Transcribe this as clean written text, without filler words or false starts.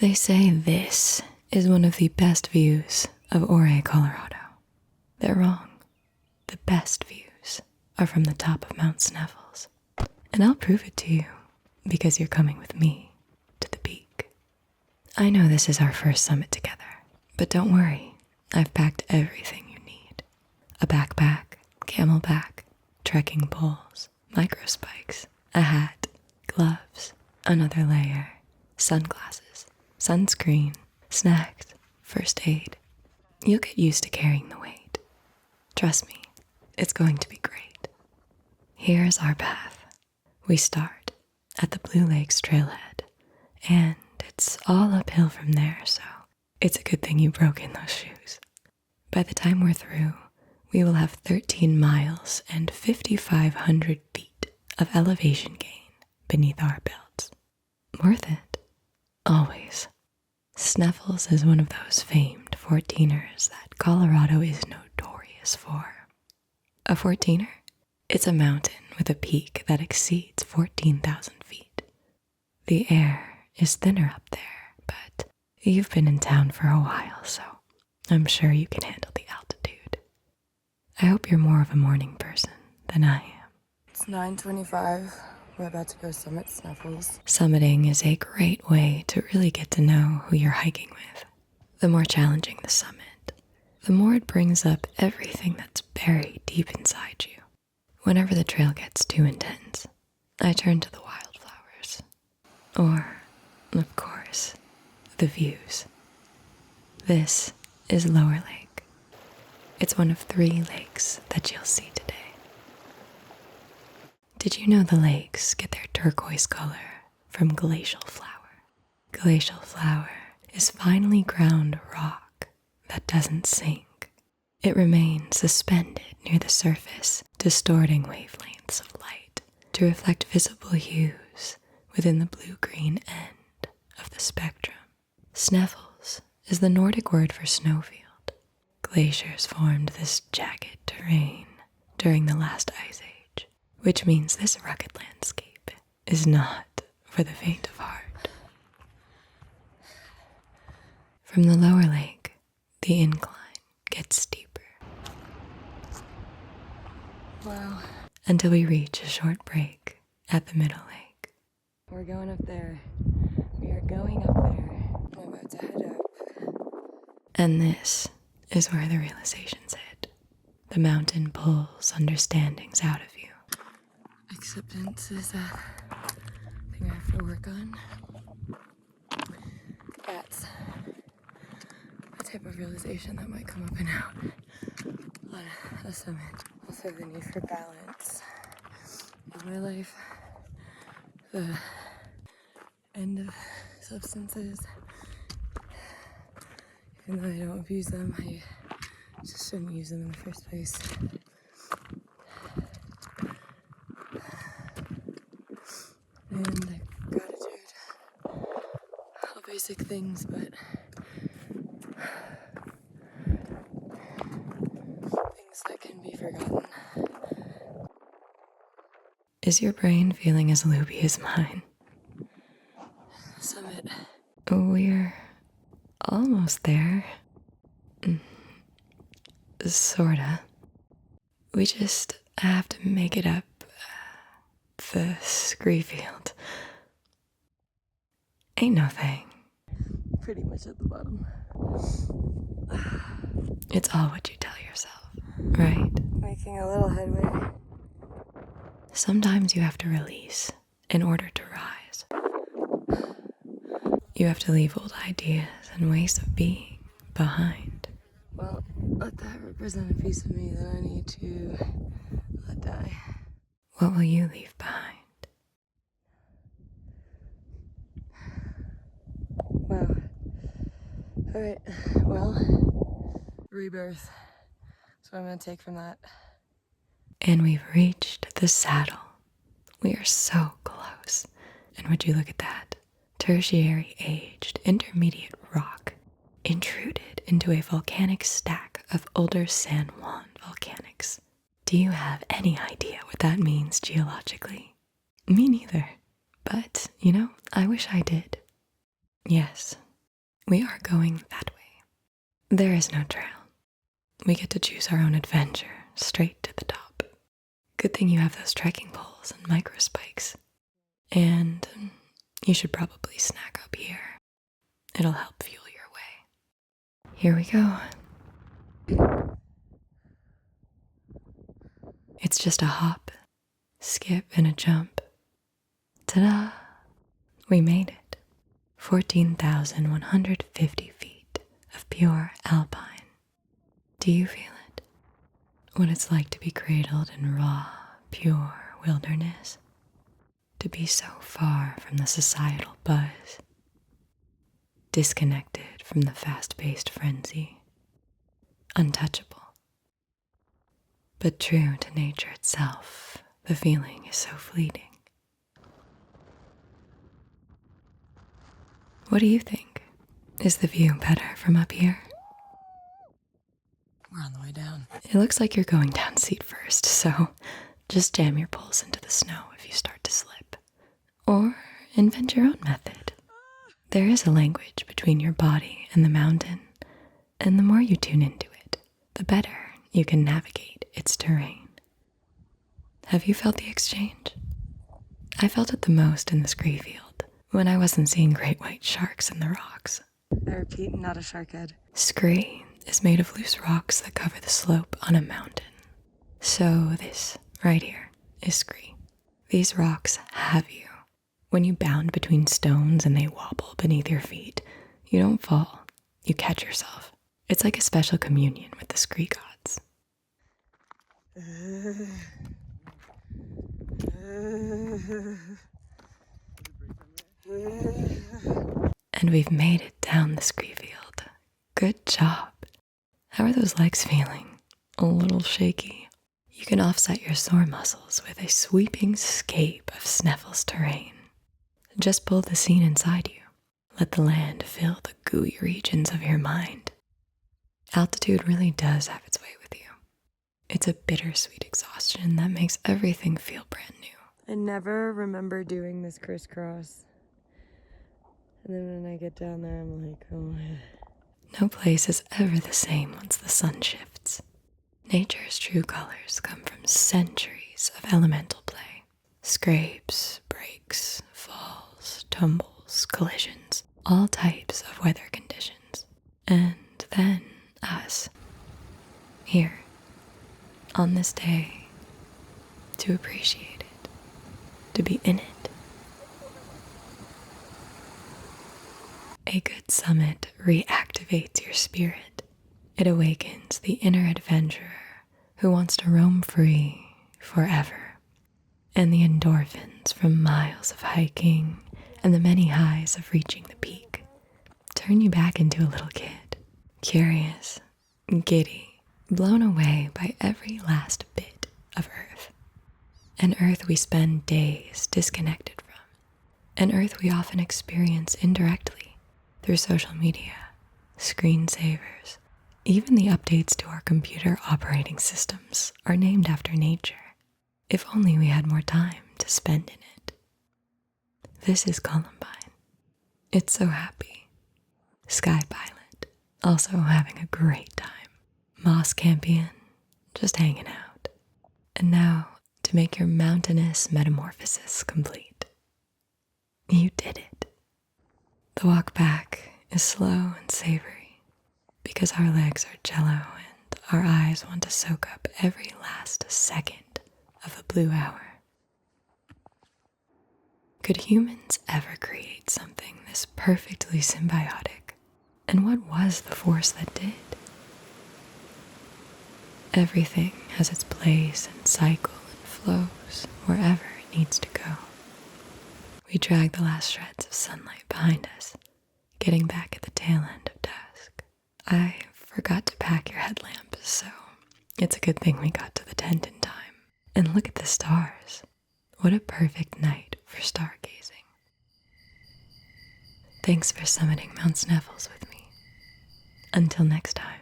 They say this is one of the best views of Ouray, Colorado. They're wrong. The best views are from the top of Mount Sneffels. And I'll prove it to you because you're coming with me to the peak. I know this is our first summit together, but don't worry. I've packed everything you need. A backpack, camelback, trekking poles, micro spikes, a hat, gloves, another layer, sunglasses, sunscreen, snacks, first aid. You'll get used to carrying the weight. Trust me, it's going to be great. Here's our path. We start at the Blue Lakes trailhead, and it's all uphill from there, so it's a good thing you broke in those shoes. By the time we're through, we will have 13 miles and 5,500 feet of elevation gain beneath our belts. Worth it. Always. Snuffles is one of those famed 14ers that Colorado is notorious for. A 14er? It's a mountain with a peak that exceeds 14,000 feet. The air is thinner up there, but you've been in town for a while, so I'm sure you can handle the altitude. I hope you're more of a morning person than I am. It's 9:25. We're about to go summit Snuffles. Summiting is a great way to really get to know who you're hiking with. The more challenging the summit, the more it brings up everything that's buried deep inside you. Whenever the trail gets too intense, I turn to the wildflowers. Or, of course, the views. This is Lower Lake. It's one of 3 lakes that you'll see today. Did you know the lakes get their turquoise color from glacial flour? Glacial flour is finely ground rock that doesn't sink. It remains suspended near the surface, distorting wavelengths of light to reflect visible hues within the blue-green end of the spectrum. Sneffels is the Nordic word for snowfield. Glaciers formed this jagged terrain during the last ice age, which means this rugged landscape is not for the faint of heart. From the lower lake, the incline gets steeper. Wow. Until we reach a short break at the middle lake. We're going up there. We are going up there. I'm about to head up. And this is where the realizations hit. The mountain pulls understandings out of you. Acceptance is a thing I have to work on. That's a type of realization that might come up and out on a summit. Also the need for balance in my life. The end of substances. Even though I don't abuse them, I just shouldn't use them in the first place. And gratitude. All basic things, but things that can be forgotten. Is your brain feeling as loopy as mine? Summit. We're almost there. Sorta. We just have to make it up the Screefield. Ain't no thing. Pretty much at the bottom. It's all what you tell yourself, right? Making a little headway. Sometimes you have to release in order to rise. You have to leave old ideas and ways of being behind. Well, let that represent a piece of me that I need to let die. What will you leave behind? Wow. Alright, well, rebirth. That's what I'm gonna take from that. And we've reached the saddle. We are so close. And would you look at that? Tertiary aged intermediate rock intruded into a volcanic stack of older San Juan volcanics. Do you have any idea what that means geologically? Me neither. But, I wish I did. Yes, We are going that way. There is no trail. We get to choose our own adventure straight to the top. Good thing you have those trekking poles and micro spikes. And you should probably snack up here. It'll help fuel your way. Here we go. It's just a hop, skip, and a jump. Ta-da! We made it. 14,150 feet of pure alpine. Do you feel it? What it's like to be cradled in raw, pure wilderness? To be so far from the societal buzz, disconnected from the fast-paced frenzy, untouchable. But true to nature itself, the feeling is so fleeting. What do you think? Is the view better from up here? We're on the way down. It looks like you're going down seat first, so just jam your poles into the snow if you start to slip. Or invent your own method. There is a language between your body and the mountain, and the more you tune into it, the better you can navigate its terrain. Have you felt the exchange? I felt it the most in the scree field, when I wasn't seeing great white sharks in the rocks. I repeat, not a shark head. Scree is made of loose rocks that cover the slope on a mountain. So this, right here, is scree. These rocks have you. When you bound between stones and they wobble beneath your feet, you don't fall, you catch yourself. It's like a special communion with the scree gods. And we've made it down the scree field. Good job. How are those legs feeling? A little shaky. You can offset your sore muscles with a sweeping scape of Snuffles terrain. Just pull the scene inside you. Let the land fill the gooey regions of your mind. Altitude really does have its way with you. It's a bittersweet exhaustion that makes everything feel brand new. I never remember doing this crisscross. And then when I get down there, I'm like, oh yeah. No place is ever the same once the sun shifts. Nature's true colors come from centuries of elemental play. Scrapes, breaks, falls, tumbles, collisions, all types of weather conditions. And then us, here, on this day, to appreciate it, to be in it. A good summit reactivates your spirit. It awakens the inner adventurer who wants to roam free forever. And the endorphins from miles of hiking and the many highs of reaching the peak turn you back into a little kid, curious, giddy, blown away by every last bit of Earth. An Earth we spend days disconnected from. An Earth we often experience indirectly through social media, screensavers. Even the updates to our computer operating systems are named after nature. If only we had more time to spend in it. This is Columbine. It's so happy. Sky Pilot, also having a great time. Moss Campion, just hanging out. And now, to make your mountainous metamorphosis complete. You did it. The walk back is slow and savory, because our legs are jello and our eyes want to soak up every last second of the blue hour. Could humans ever create something this perfectly symbiotic? And what was the force that did? Everything has its place and cycle and flows wherever it needs to go. We drag the last shreds of sunlight behind us, getting back at the tail end of dusk. I forgot to pack your headlamp, so it's a good thing we got to the tent in time. And look at the stars. What a perfect night for stargazing. Thanks for summiting Mount Sneffels with me. Until next time.